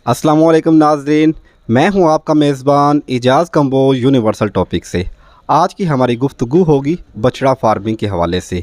अस्सलाम वालेकुम नाज़रीन, मैं हूं आपका मेज़बान इजाज़ कम्बो यूनिवर्सल टॉपिक से। आज की हमारी गुफ्तगू होगी बछड़ा फार्मिंग के हवाले से।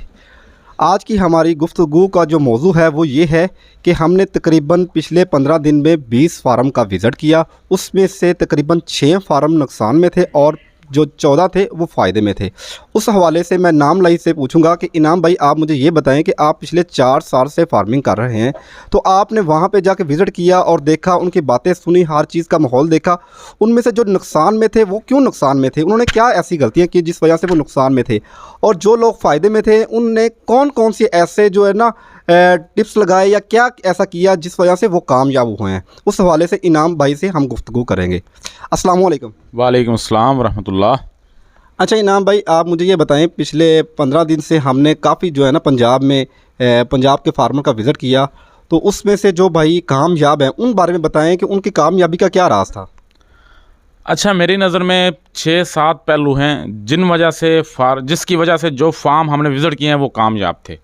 आज की हमारी गुफ्तगू का जो मौजू है वो ये है कि हमने तकरीबन पिछले 15 दिन में 20 फार्म का विज़िट किया। उसमें से तकरीबन 6 फार्म नुकसान में थे और जो 14 थे वो फ़ायदे में थे। उस हवाले से मैं नाम लाई से पूछूंगा कि इनाम भाई, आप मुझे ये बताएं कि आप पिछले 4 साल से फार्मिंग कर रहे हैं, तो आपने वहाँ पे जाके विज़िट किया और देखा, उनकी बातें सुनी, हर चीज़ का माहौल देखा। उनमें से जो नुकसान में थे वो क्यों नुकसान में थे, उन्होंने क्या ऐसी गलतियाँ की जिस वजह से वो नुकसान में थे, और जो लोग फ़ायदे में थे उनने कौन कौन सी ऐसे जो है ना टिप्स लगाए या क्या ऐसा किया जिस वजह से वो कामयाब हुए हैं। उस हवाले से इनाम भाई से हम गुफ्तगू करेंगे। अस्सलाम वालेकुम। वालेकुम अस्सलाम रहमतुल्लाह। अच्छा इनाम भाई, आप मुझे ये बताएं, पिछले 15 दिन से हमने काफ़ी जो है ना पंजाब में पंजाब के फार्मर का विज़िट किया, तो उसमें से जो भाई कामयाब हैं उन बारे में बताएं कि उनकी कामयाबी का क्या राज था। अच्छा, मेरी नज़र में 6-7 पहलू हैं जिसकी वजह से जो फार्म हमने विज़िट किए हैं वो कामयाब थे।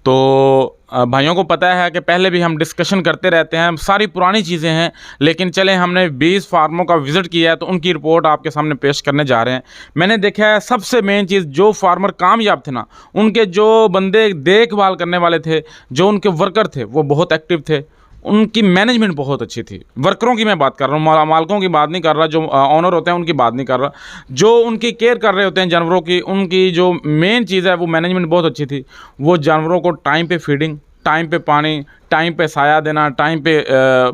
तो भाइयों को पता है कि पहले भी हम डिस्कशन करते रहते हैं, सारी पुरानी चीज़ें हैं, लेकिन चलें हमने 20 फार्मों का विज़िट किया है तो उनकी रिपोर्ट आपके सामने पेश करने जा रहे हैं। मैंने देखा है सबसे मेन चीज़, जो फार्मर कामयाब थे ना, उनके जो बंदे देखभाल करने वाले थे, जो उनके वर्कर थे वो बहुत एक्टिव थे, उनकी मैनेजमेंट बहुत अच्छी थी। वर्करों की मैं बात कर रहा हूँ, मालिकों की बात नहीं कर रहा, जो ऑनर होते हैं उनकी बात नहीं कर रहा। जो उनकी केयर कर रहे होते हैं जानवरों की, उनकी जो मेन चीज़ है वो मैनेजमेंट बहुत अच्छी थी। वो जानवरों को टाइम पे फीडिंग, टाइम पे पानी, टाइम पे साया देना, टाइम पे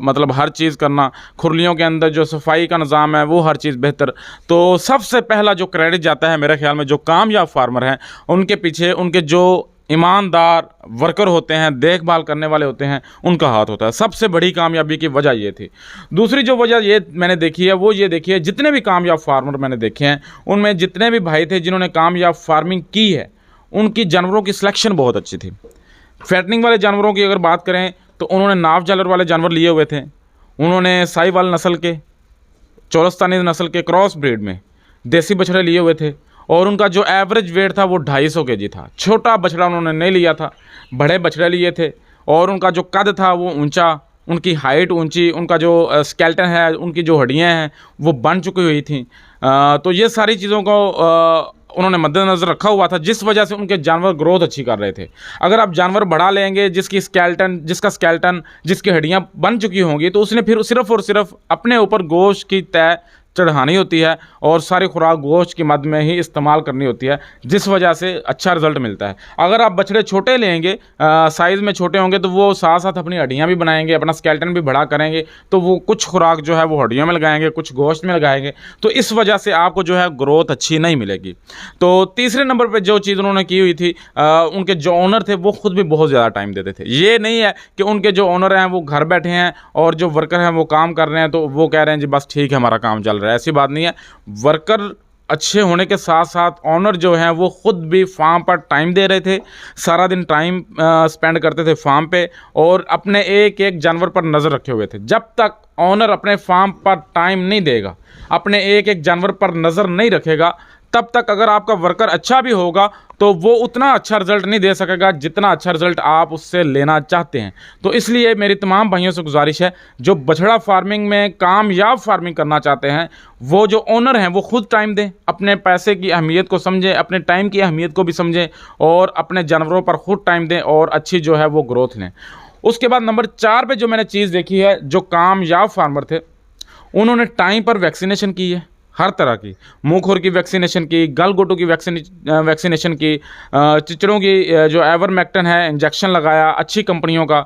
मतलब हर चीज़ करना, खुरलियों के अंदर जो सफाई का निज़ाम है वो हर चीज़ बेहतर। तो सबसे पहला जो क्रेडिट जाता है मेरे ख्याल में, जो कामयाब फार्मर हैं उनके पीछे उनके जो ईमानदार वर्कर होते हैं, देखभाल करने वाले होते हैं, उनका हाथ होता है। सबसे बड़ी कामयाबी की वजह ये थी। दूसरी जो वजह ये मैंने देखी है वो ये देखी है, जितने भी कामयाब फार्मर मैंने देखे हैं उनमें जितने भी भाई थे जिन्होंने कामयाब फार्मिंग की है, उनकी जानवरों की सिलेक्शन बहुत अच्छी थी। फैटनिंग वाले जानवरों की अगर बात करें तो उन्होंने नाव जालर वाले जानवर लिए हुए थे, उन्होंने साहिवाल नस्ल के, चौरस्तानी नस्ल के क्रॉस ब्रीड में देसी बछड़े लिए हुए थे, और उनका जो एवरेज वेट था वो 250 kg था। छोटा बछड़ा उन्होंने नहीं लिया था, बड़े बछड़े लिए थे, और उनका जो कद था वो ऊंचा, उनकी हाइट ऊंची, उनका जो स्केलेटन है, उनकी जो हड्डियां हैं वो बन चुकी हुई थी। तो ये सारी चीज़ों को उन्होंने मद्देनज़र रखा हुआ था, जिस वजह से उनके जानवर ग्रोथ अच्छी कर रहे थे। अगर आप जानवर बढ़ा लेंगे जिसका स्केलेटन, जिसकी हड्डियां बन चुकी होंगी, तो उसने फिर सिर्फ़ और सिर्फ अपने ऊपर गोश्त की तय चढ़ानी होती है और सारी खुराक गोश्त की मद में ही इस्तेमाल करनी होती है, जिस वजह से अच्छा रिजल्ट मिलता है। अगर आप बछड़े छोटे लेंगे, साइज़ में छोटे होंगे, तो वो साथ साथ अपनी हड्डियां भी बनाएंगे, अपना स्केलेटन भी बड़ा करेंगे, तो वो कुछ खुराक जो है वो हड्डियों में लगाएंगे, कुछ गोश्त में लगाएंगे, तो इस वजह से आपको जो है ग्रोथ अच्छी नहीं मिलेगी। तो तीसरे नंबर पर जो चीज़ उन्होंने की हुई थी, उनके जो ओनर थे वो खुद भी बहुत ज़्यादा टाइम देते थे। ये नहीं है कि उनके जो ओनर हैं वो घर बैठे हैं और जो वर्कर हैं वो काम कर रहे हैं तो वो कह रहे हैं जी बस ठीक है हमारा काम चल रहा है, ऐसी बात नहीं है। वर्कर अच्छे होने के साथ साथ ओनर जो हैं वो खुद भी फार्म पर टाइम दे रहे थे, सारा दिन टाइम स्पेंड करते थे फार्म पे, और अपने एक एक जानवर पर नज़र रखे हुए थे। जब तक ओनर अपने फार्म पर टाइम नहीं देगा, अपने एक एक जानवर पर नज़र नहीं रखेगा, तब तक अगर आपका वर्कर अच्छा भी होगा तो वो उतना अच्छा रिजल्ट नहीं दे सकेगा जितना अच्छा रिजल्ट आप उससे लेना चाहते हैं। तो इसलिए मेरी तमाम भाइयों से गुजारिश है, जो बछड़ा फार्मिंग में कामयाब फार्मिंग करना चाहते हैं, वो जो ओनर हैं वो खुद टाइम दें, अपने पैसे की अहमियत को समझें, अपने टाइम की अहमियत को भी समझें, और अपने जानवरों पर खुद टाइम दें और अच्छी जो है वो ग्रोथ लें। उसके बाद नंबर 4 पे जो मैंने चीज़ देखी है, जो कामयाब फार्मर थे उन्होंने टाइम पर वैक्सीनेशन की है, हर तरह की, मुँह खुर की वैक्सीनेशन की, गलघोटू की वैक्सीनेशन की, चिचड़ों की जो एवरमेक्टिन है इंजेक्शन लगाया, अच्छी कंपनियों का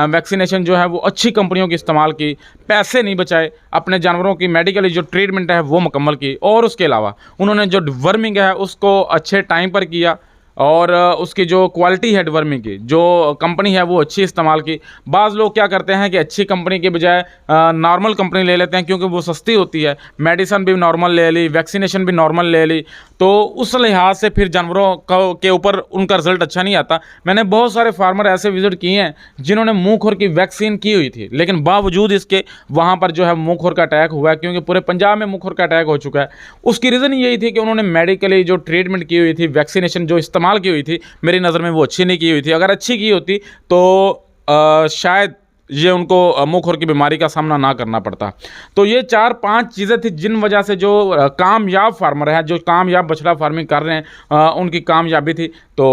वैक्सीनेशन जो है वो अच्छी कंपनियों की इस्तेमाल की, पैसे नहीं बचाए, अपने जानवरों की मेडिकली जो ट्रीटमेंट है वो मुकम्मल की, और उसके अलावा उन्होंने जो डिवर्मिंग है उसको अच्छे टाइम पर किया, और उसकी जो क्वालिटी है डिवर्मिंग की, जो कंपनी है वो अच्छी इस्तेमाल की। बाज़ लोग क्या करते हैं कि अच्छी कंपनी के बजाय नॉर्मल कंपनी ले लेते हैं क्योंकि वो सस्ती होती है, मेडिसिन भी नॉर्मल ले ली, वैक्सीनेशन भी नॉर्मल ले ली, तो उस लिहाज से फिर जानवरों के ऊपर उनका रिजल्ट अच्छा नहीं आता। मैंने बहुत सारे फार्मर ऐसे विजिट किए हैं जिन्होंने मुँह खुर की वैक्सीन की हुई थी, लेकिन बावजूद इसके वहाँ पर जो है मुँह खुर का अटैक हुआ है, क्योंकि पूरे पंजाब में मुँह खुर का अटैक हो चुका है। उसकी रीज़न यही थी कि उन्होंने मेडिकली जो ट्रीटमेंट की हुई थी, वैक्सीनेशन जो इस्तेमाल की हुई थी, मेरी नज़र में वो अच्छी नहीं की हुई थी। अगर अच्छी की होती तो शायद ये उनको मुंह खुर की बीमारी का सामना ना करना पड़ता। तो ये 4-5 चीज़ें थी जिन वजह से जो कामयाब फार्मर हैं, जो कामयाब बछड़ा फार्मिंग कर रहे हैं, उनकी कामयाबी थी। तो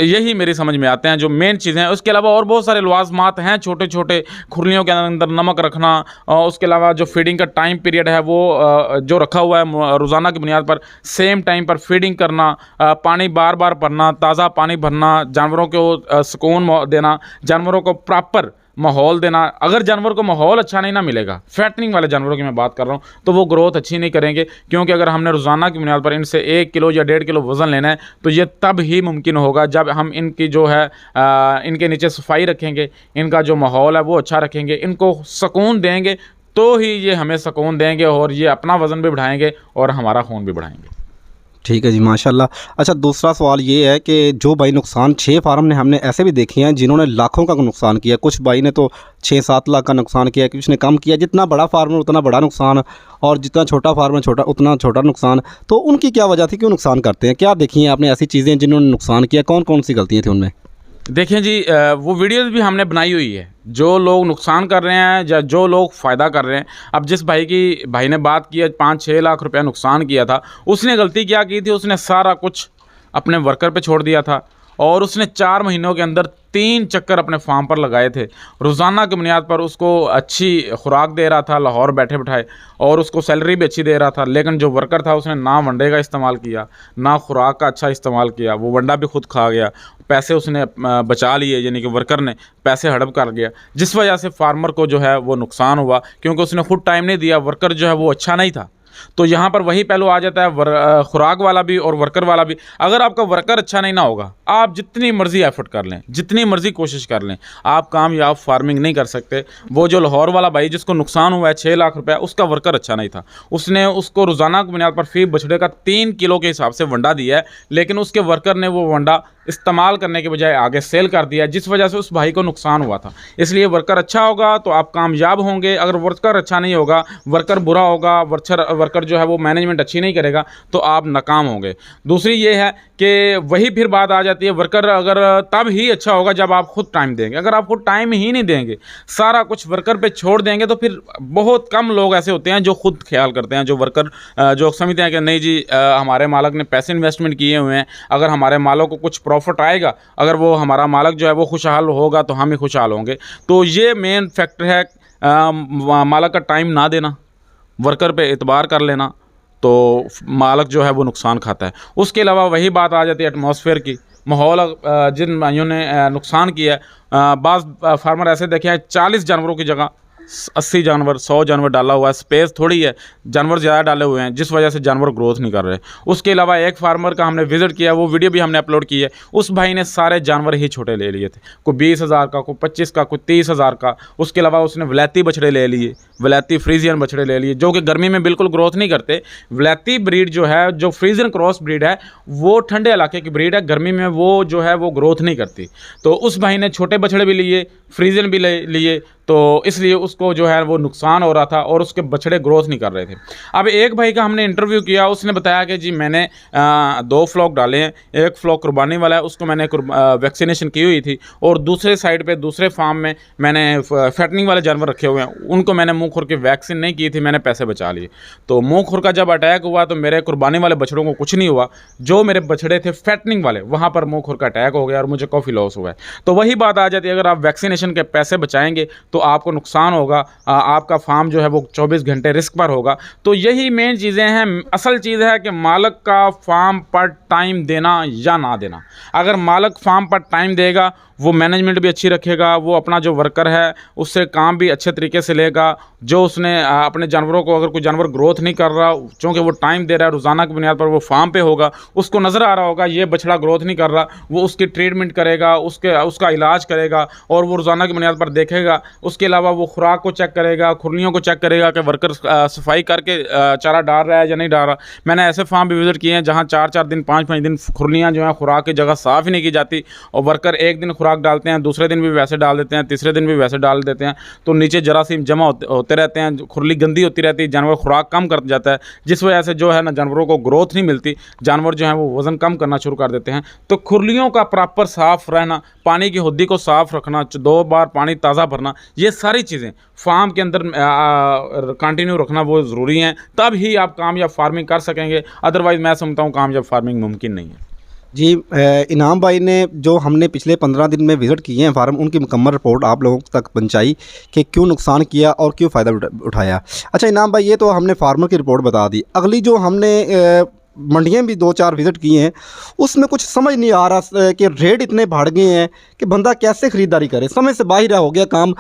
यही मेरी समझ में आते हैं जो मेन चीज़ें हैं। उसके अलावा और बहुत सारे लवाजमात हैं, छोटे छोटे खुरलियों के अंदर नमक रखना, उसके अलावा जो फीडिंग का टाइम पीरियड है वो जो रखा हुआ है रोज़ाना की बुनियाद पर सेम टाइम पर फीडिंग करना, पानी बार बार भरना, ताज़ा पानी भरना, जानवरों को सुकून देना, जानवरों को प्रॉपर माहौल देना। अगर जानवर को माहौल अच्छा नहीं ना मिलेगा, फैटनिंग वाले जानवरों की मैं बात कर रहा हूँ, तो वो ग्रोथ अच्छी नहीं करेंगे। क्योंकि अगर हमने रोज़ाना की बुनियाद पर इनसे 1 किलो या 1.5 किलो वज़न लेना है तो ये तब ही मुमकिन होगा जब हम इनकी जो है इनके नीचे सफाई रखेंगे, इनका जो माहौल है वो अच्छा रखेंगे, इनको सुकून देंगे, तो ही ये हमें सुकून देंगे और ये अपना वज़न भी बढ़ाएंगे और हमारा खून भी बढ़ाएंगे। ठीक है जी, माशाल्लाह। अच्छा, दूसरा सवाल ये है कि जो भाई नुकसान 6 फार्म ने हमने ऐसे भी देखे हैं जिन्होंने लाखों का नुकसान किया। कुछ भाई ने तो 6-7 लाख का नुकसान किया, कुछ ने कम किया। जितना बड़ा फार्मर उतना बड़ा नुकसान, और जितना छोटा फार्मर छोटा उतना छोटा नुकसान। तो उनकी क्या वजह थी, क्यों नुकसान करते हैं? क्या देखी हैं आपने ऐसी चीज़ें जिन्होंने नुकसान किया? कौन कौन सी गलतियाँ थी उनमें? देखें जी, वो वीडियोज़ भी हमने बनाई हुई है, जो लोग नुकसान कर रहे हैं या जो लोग फ़ायदा कर रहे हैं। अब जिस भाई ने बात की है 5-6 लाख रुपया नुकसान किया था, उसने गलती क्या की थी, उसने सारा कुछ अपने वर्कर पे छोड़ दिया था और उसने 4 महीनों के अंदर 3 चक्कर अपने फार्म पर लगाए थे। रोज़ाना की बुनियाद पर उसको अच्छी खुराक दे रहा था लाहौर बैठे बिठाए, और उसको सैलरी भी अच्छी दे रहा था। लेकिन जो वर्कर था उसने ना वनडे का इस्तेमाल किया, ना खुराक का अच्छा इस्तेमाल किया, वो वंडा भी खुद खा गया, पैसे उसने बचा लिए, यानी कि वर्कर ने पैसे हड़प कर गया, जिस वजह से फार्मर को जो है वो नुकसान हुआ, क्योंकि उसने खुद टाइम नहीं दिया। वर्कर जो है वो अच्छा नहीं था। तो यहाँ पर वही पहलू आ जाता है, खुराक वाला भी और वर्कर वाला भी। अगर आपका वर्कर अच्छा नहीं ना होगा, आप जितनी मर्जी एफर्ट कर लें, जितनी मर्जी कोशिश कर लें, आप कामयाब फार्मिंग नहीं कर सकते। वो जो लाहौर वाला भाई जिसको नुकसान हुआ है 6 लाख रुपया, उसका वर्कर अच्छा नहीं था। उसने उसको रोज़ाना की बुनियाद पर फी बछड़े का 3 किलो के हिसाब से वंडा दिया है, लेकिन उसके वर्कर ने वो वंडा इस्तेमाल करने के बजाय आगे सेल कर दिया, जिस वजह से उस भाई को नुकसान हुआ था। इसलिए वर्कर अच्छा होगा तो आप कामयाब होंगे। अगर वर्कर अच्छा नहीं होगा, वर्कर बुरा होगा, वर्कर जो है वो मैनेजमेंट अच्छी नहीं करेगा, तो आप नाकाम होंगे। दूसरी ये है कि वही फिर बात आ जाती है, वर्कर अगर तब ही अच्छा होगा जब आप खुद टाइम देंगे। अगर आप खुद टाइम ही नहीं देंगे, सारा कुछ वर्कर पे छोड़ देंगे, तो फिर बहुत कम लोग ऐसे होते हैं जो खुद ख्याल करते हैं, जो वर्कर जो समझते हैं कि नहीं जी हमारे मालिक ने पैसे इन्वेस्टमेंट किए हुए हैं, अगर हमारे मालों को कुछ प्रॉफिट आएगा, अगर वो हमारा मालिक जो है वो खुशहाल होगा तो हम ही खुशहाल होंगे। तो ये मेन फैक्टर है, मालिक का टाइम ना देना, वर्कर पे एतबार कर लेना, तो मालिक जो है वो नुकसान खाता है। उसके अलावा वही बात आ जाती है एटमॉस्फेयर की, माहौल। जिन भाइयों ने नुकसान किया है, बाज़ फार्मर ऐसे देखे हैं 40 जानवरों की जगह 80 जानवर 100 जानवर डाला हुआ है। स्पेस थोड़ी है, जानवर ज़्यादा डाले हुए हैं, जिस वजह से जानवर ग्रोथ नहीं कर रहे। उसके अलावा एक फार्मर का हमने विज़िट किया, वो वीडियो भी हमने अपलोड की है। उस भाई ने सारे जानवर ही छोटे ले लिए थे, कोई 20,000 का, कोई 25 का, कोई 30,000 का। उसके अलावा उसने वलैती बछड़े ले लिए, वलैती फ्रीजियन बछड़े ले लिए, जो कि गर्मी में बिल्कुल ग्रोथ नहीं करते। वलैती ब्रीड जो है, जो फ्रीजियन क्रॉस ब्रीड है, वो ठंडे इलाके की ब्रीड है, गर्मी में वो जो है वो ग्रोथ नहीं करती। तो उस भाई ने छोटे बछड़े भी लिए, फ्रीजियन भी ले लिए, तो इसलिए उसको जो है वो नुकसान हो रहा था और उसके बछड़े ग्रोथ नहीं कर रहे थे। अब एक भाई का हमने इंटरव्यू किया, उसने बताया कि जी मैंने 2 फ्लॉक डाले हैं, एक फ्लॉक कुर्बानी वाला है, उसको मैंने वैक्सीनेशन की हुई थी, और दूसरे साइड पे दूसरे फार्म में मैंने फैटनिंग वाले जानवर रखे हुए हैं, उनको मैंने मुँह खुर की वैक्सीन नहीं की थी, मैंने पैसे बचा लिए। तो मुँह खुर का जब अटैक हुआ तो मेरे कुर्बानी वाले बछड़ों को कुछ नहीं हुआ, जो मेरे बछड़े थे फैटनिंग वाले, वहाँ पर मुँह खुर का अटैक हो गया और मुझे काफ़ी लॉस हुआ है। तो वही बात आ जाती है, अगर आप वैक्सीनेशन के पैसे बचाएंगे तो आपको नुकसान होगा, आपका फार्म जो है वो 24 घंटे रिस्क पर होगा। तो यही मेन चीज़ें हैं। असल चीज़ है कि मालिक का फार्म पर टाइम देना या ना देना। अगर मालिक फार्म पर टाइम देगा, वो मैनेजमेंट भी अच्छी रखेगा, वो अपना जो वर्कर है उससे काम भी अच्छे तरीके से लेगा। जो उसने अपने जानवरों को, अगर कोई जानवर ग्रोथ नहीं कर रहा, चूँकि वो टाइम दे रहा है, रोज़ाना की बुनियाद पर वो फार्म पे होगा, उसको नज़र आ रहा होगा ये बछड़ा ग्रोथ नहीं कर रहा, वो उसकी ट्रीटमेंट करेगा, उसका इलाज करेगा, और वो रोज़ाना की बुनियाद पर देखेगा। उसके अलावा वो खुराक को चेक करेगा, खुरलियों को चेक करेगा कि वर्कर सफाई करके चारा डाल रहा है या नहीं डाल रहा। मैंने ऐसे फार्म भी विज़िट किए हैं जहाँ 4-4 दिन 5-5 दिन खुरलियाँ जो हैं खुराक की जगह साफ़ ही नहीं की जाती, और वर्कर एक दिन खुराक डालते हैं, दूसरे दिन भी वैसे डाल देते हैं, तीसरे दिन भी वैसे डाल देते हैं, तो नीचे जरासीम जमा होते रहते हैं, खुरली गंदी होती रहती है, जानवर खुराक कम कर जाता है, जिस वजह से जो है ना जानवरों को ग्रोथ नहीं मिलती, जानवर जो है वो वज़न कम करना शुरू कर देते हैं। तो खुरलियों का प्रॉपर साफ़ रहना, पानी की हद्दी को साफ़ रखना, 2 बार पानी ताज़ा भरना, ये सारी चीज़ें फार्म के अंदर कंटिन्यू रखना वो ज़रूरी हैं, तब ही आप कामयाब फार्मिंग कर सकेंगे। अदरवाइज़ मैं समझता हूँ कामयाब फार्मिंग मुमकिन नहीं है। जी, इनाम भाई ने जो हमने पिछले 15 दिन में विज़िट किए हैं फार्म, उनकी मुकम्मल रिपोर्ट आप लोगों तक पहुंचाई कि क्यों नुकसान किया और क्यों फ़ायदा उठाया। अच्छा इनाम भाई, ये तो हमने फार्मर की रिपोर्ट बता दी, अगली जो हमने मंडियाँ भी 2-4 विज़िट किए हैं, उसमें कुछ समझ नहीं आ रहा कि रेट इतने बढ़ गए हैं कि बंदा कैसे ख़रीदारी करे, समझ से बाहर हो गया काम।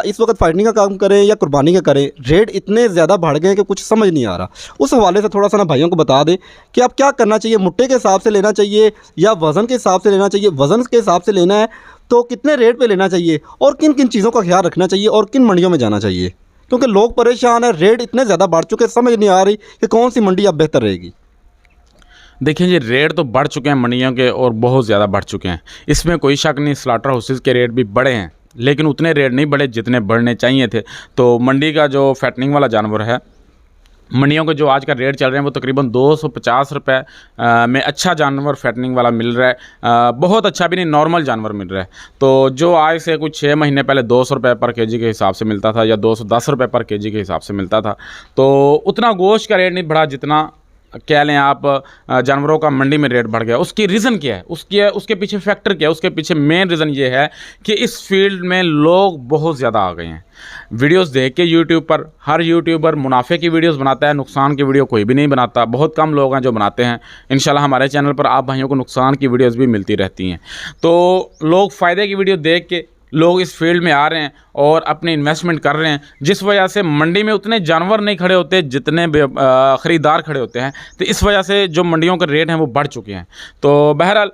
इस वक्त फाइटिंग का काम करें या कुर्बानी का करें, रेट इतने ज़्यादा बढ़ गए हैं कि कुछ समझ नहीं आ रहा। उस हवाले से थोड़ा सा ना भाइयों को बता दें कि अब क्या करना चाहिए, मुट्ठे के हिसाब से लेना चाहिए या वज़न के हिसाब से लेना चाहिए। वज़न के हिसाब से लेना है तो कितने रेट पर लेना चाहिए और किन किन चीज़ों का ख्याल रखना चाहिए और किन मंडियों में जाना चाहिए, क्योंकि लोग परेशान हैं, रेट इतने ज़्यादा बढ़ चुके, समझ नहीं आ रही कि कौन सी मंडी अब बेहतर रहेगी। देखिए जी, रेट तो बढ़ चुके हैं मंडियों के, और बहुत ज़्यादा बढ़ चुके हैं, इसमें कोई शक नहीं। स्लॉटर हाउसेस के रेट भी बढ़े हैं, लेकिन उतने रेट नहीं बढ़े जितने बढ़ने चाहिए थे। तो मंडी का जो फैटनिंग वाला जानवर है, मंडियों के जो आज का रेट चल रहे हैं वो तकरीबन 250 रुपये में अच्छा जानवर फैटनिंग वाला मिल रहा है। बहुत अच्छा भी नहीं, नॉर्मल जानवर मिल रहा है। तो जो आज से कुछ 6 महीने पहले 200 रुपये पर केजी के हिसाब से मिलता था या 210 रुपये पर केजी के हिसाब से मिलता था, तो उतना गोश्त का रेट नहीं बढ़ा जितना कह लें आप जानवरों का मंडी में रेट बढ़ गया। उसकी रीज़न क्या है, उसके पीछे फैक्टर क्या है? उसके पीछे मेन रीज़न ये है कि इस फील्ड में लोग बहुत ज़्यादा आ गए हैं। वीडियोस देख के यूट्यूब पर हर यूट्यूबर मुनाफे की वीडियोस बनाता है, नुकसान की वीडियो कोई भी नहीं बनाता। बहुत कम लोग हैं जो बनाते हैं। इंशाल्लाह हमारे चैनल पर आप भाइयों को नुकसान की वीडियोस भी मिलती रहती हैं। तो लोग फ़ायदे की वीडियो देख के लोग इस फील्ड में आ रहे हैं और अपनी इन्वेस्टमेंट कर रहे हैं, जिस वजह से मंडी में उतने जानवर नहीं खड़े होते जितने ख़रीदार खड़े होते हैं। तो इस वजह से जो मंडियों के रेट हैं वो बढ़ चुके हैं। तो बहरहाल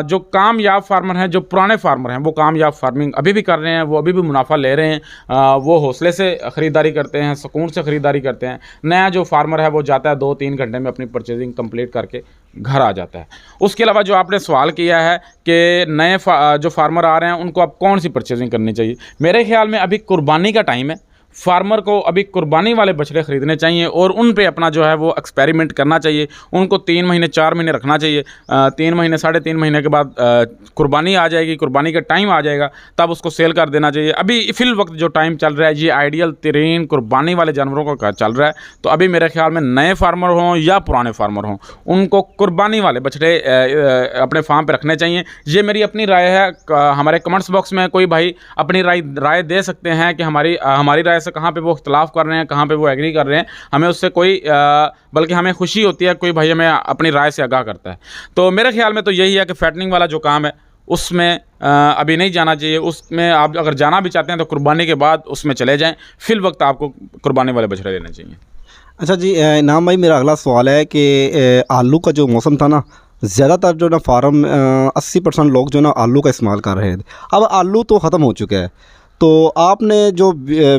जो कामयाब फार्मर हैं, जो पुराने फार्मर हैं, वो कामयाब फार्मिंग अभी भी कर रहे हैं, वो अभी भी मुनाफा ले रहे हैं। वो हौसले से ख़रीदारी करते हैं, सुकून से ख़रीदारी करते हैं। नया जो फार्मर है वो जाता है 2-3 घंटे में अपनी परचेजिंग कंप्लीट करके घर आ जाता है। उसके अलावा जो आपने सवाल किया है कि नए जो फार्मर आ रहे हैं उनको अब कौन सी परचेजिंग करनी चाहिए, मेरे ख्याल में अभी कुर्बानी का टाइम है। फार्मर को अभी कुर्बानी वाले बछड़े ख़रीदने चाहिए और उन पे अपना जो है वो एक्सपेरिमेंट करना चाहिए। उनको 3 महीने 4 महीने रखना चाहिए। 3 महीने 3.5 महीने के बाद कुर्बानी आ जाएगी, कुर्बानी का टाइम आ जाएगा, तब उसको सेल कर देना चाहिए। अभी फिल वक्त जो टाइम चल रहा है ये आइडियल तरीन कुर्बानी वाले जानवरों का चल रहा है। तो अभी मेरे ख्याल में नए फार्मर हों या पुराने फार्मर हों, उनको कुर्बानी वाले बछड़े अपने फार्म पर रखने चाहिए। ये मेरी अपनी राय है। हमारे कमेंट्स बॉक्स में कोई भाई अपनी राय दे सकते हैं कि हमारी राय से कहाँ पे वो इख्तलाफ कर रहे हैं, कहाँ पे वो एग्री कर रहे हैं। हमें उससे कोई बल्कि हमें खुशी होती है कोई भाई हमें अपनी राय से आगाह करता है। तो मेरे ख्याल में तो यही है कि फैटनिंग वाला जो काम है उसमें अभी नहीं जाना चाहिए। उसमें आप अगर जाना भी चाहते हैं तो कुर्बानी के बाद उसमें चले जाएं। फिल वक्त आपको कुर्बानी वाले बछड़े लेने चाहिए। अच्छा जी इनाम भाई, मेरा अगला सवाल है कि आलू का जो मौसम था ना, ज़्यादातर जो ना फार्म 80% लोग जो ना आलू का इस्तेमाल कर रहे थे। अब आलू तो ख़त्म हो चुका है, तो आपने जो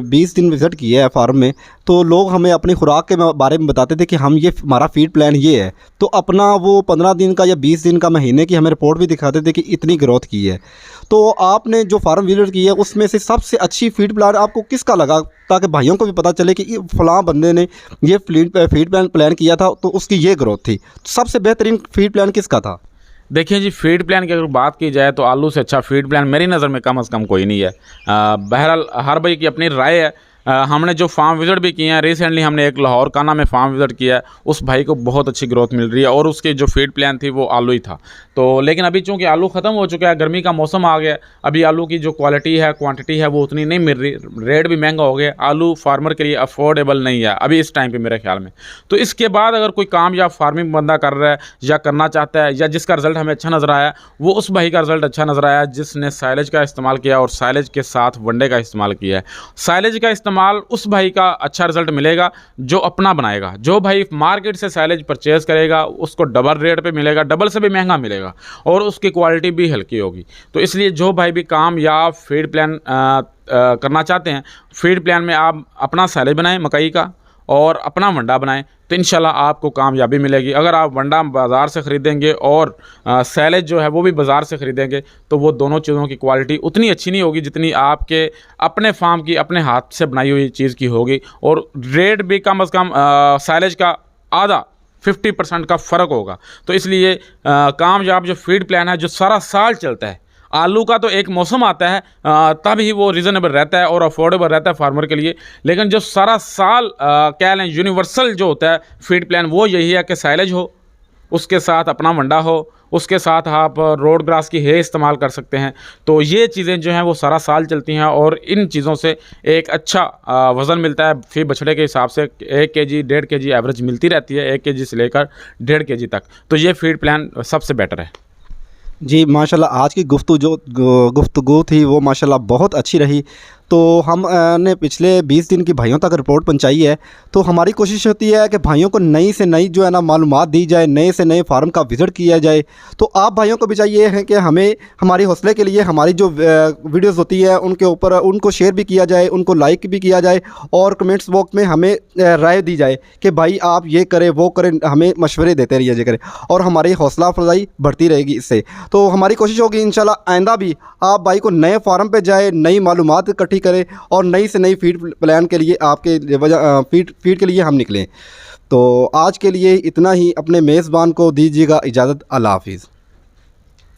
20 दिन विज़िट किया है फार्म में, तो लोग हमें अपनी खुराक के बारे में बताते थे कि हम ये हमारा फीड प्लान ये है। तो अपना वो 15 दिन का या 20 दिन का, महीने की हमें रिपोर्ट भी दिखाते थे कि इतनी ग्रोथ की है। तो आपने जो फार्म विज़िट की है उसमें से सबसे अच्छी फीड प्लान आपको किसका लगा, ताकि भाइयों को भी पता चले कि फ़लाँ बंदे ने ये फीड प्लान किया था तो उसकी ये ग्रोथ थी। सबसे बेहतरीन फीड प्लान किसका था? देखिए जी, फीड प्लान की अगर बात की जाए तो आलू से अच्छा फीड प्लान मेरी नज़र में कम से कम कोई नहीं है। बहरहाल हर भाई की अपनी राय है। हमने जो फार्म विज़िट भी किए हैं, रिसेंटली हमने एक लाहौर काना में फार्म विज़िट किया है, उस भाई को बहुत अच्छी ग्रोथ मिल रही है और उसके जो फीड प्लान थी वो आलू ही था। तो लेकिन अभी चूँकि आलू ख़त्म हो चुका है, गर्मी का मौसम आ गया, अभी आलू की जो क्वालिटी है, क्वांटिटी है वो उतनी नहीं मिल रही, रेट भी महंगा हो गया। आलू फार्मर के लिए अफोर्डेबल नहीं है अभी इस टाइम पर मेरे ख्याल में। तो इसके बाद अगर कोई कामयाब फार्मिंग बंदा कर रहा है या करना चाहता है या जिसका रिज़ल्ट हमें अच्छा नज़र आया, वो उस भाई का रिज़ल्ट अच्छा नज़र आया जिसने साइलेज का इस्तेमाल किया और साइलेज के साथ वनडे का इस्तेमाल किया है। साइलेज का इस्तेमाल उस भाई का अच्छा रिजल्ट मिलेगा जो अपना बनाएगा। जो भाई मार्केट से साइलेज परचेज करेगा उसको डबल रेट पे मिलेगा, डबल से भी महंगा मिलेगा और उसकी क्वालिटी भी हल्की होगी। तो इसलिए जो भाई भी कामयाब फीड प्लान करना चाहते हैं, फीड प्लान में आप अपना साइलेज बनाएं मकई का और अपना वंडा बनाएं तो इंशाल्लाह आपको कामयाबी मिलेगी। अगर आप वंडा बाज़ार से ख़रीदेंगे और सैलेज जो है वो भी बाज़ार से ख़रीदेंगे तो वो दोनों चीज़ों की क्वालिटी उतनी अच्छी नहीं होगी जितनी आपके अपने फार्म की अपने हाथ से बनाई हुई चीज़ की होगी, और रेट भी कम अज़ कम सैलेज का आधा 50% का फ़र्क होगा। तो इसलिए कामयाब जो फीड प्लान है जो सारा साल चलता है, आलू का तो एक मौसम आता है तब ही वो रीज़नेबल रहता है और अफोर्डेबल रहता है फार्मर के लिए, लेकिन जो सारा साल कह लें यूनिवर्सल जो होता है फीड प्लान वो यही है कि साइलेज हो, उसके साथ अपना वंडा हो, उसके साथ आप रोड ग्रास की है इस्तेमाल कर सकते हैं। तो ये चीज़ें जो हैं वो सारा साल चलती हैं और इन चीज़ों से एक अच्छा वज़न मिलता है फी बछड़े के हिसाब से 1 केजी 1.5 केजी एवरेज मिलती रहती है, 1 केजी से लेकर 1.5 केजी तक। तो ये फीड प्लान सबसे बेटर है। जी माशाल्लाह, आज की गुफ्तगू थी वो माशाल्लाह बहुत अच्छी रही। तो हम ने पिछले 20 दिन की भाइयों तक रिपोर्ट पहुंचाई है। तो हमारी कोशिश होती है कि भाइयों को नई से नई जो है ना मालूमात दी जाए, नए से नए फार्म का विज़िट किया जाए। तो आप भाइयों को भी चाहिए है कि हमें हमारी हौसले के लिए हमारी जो वीडियोस होती है उनके ऊपर उनको शेयर भी किया जाए, उनको लाइक भी किया जाए और कमेंट्स बॉक्स में हमें राय दी जाए कि भाई आप ये करें वो करें, हमें मशवरे देते रहिए करें और हमारी हौसला अफजाई बढ़ती रहेगी इससे। तो हमारी कोशिश होगी इंशाल्लाह आइंदा भी आप भाई को नए फार्म पे जाए, नई मालूमात इकट्ठी करें और नई से नई फीड प्लान के लिए आपके वजह फीड के लिए हम निकलें। तो आज के लिए इतना ही। अपने मेज़बान को दीजिएगा इजाज़त। अल्लाह हाफिज़।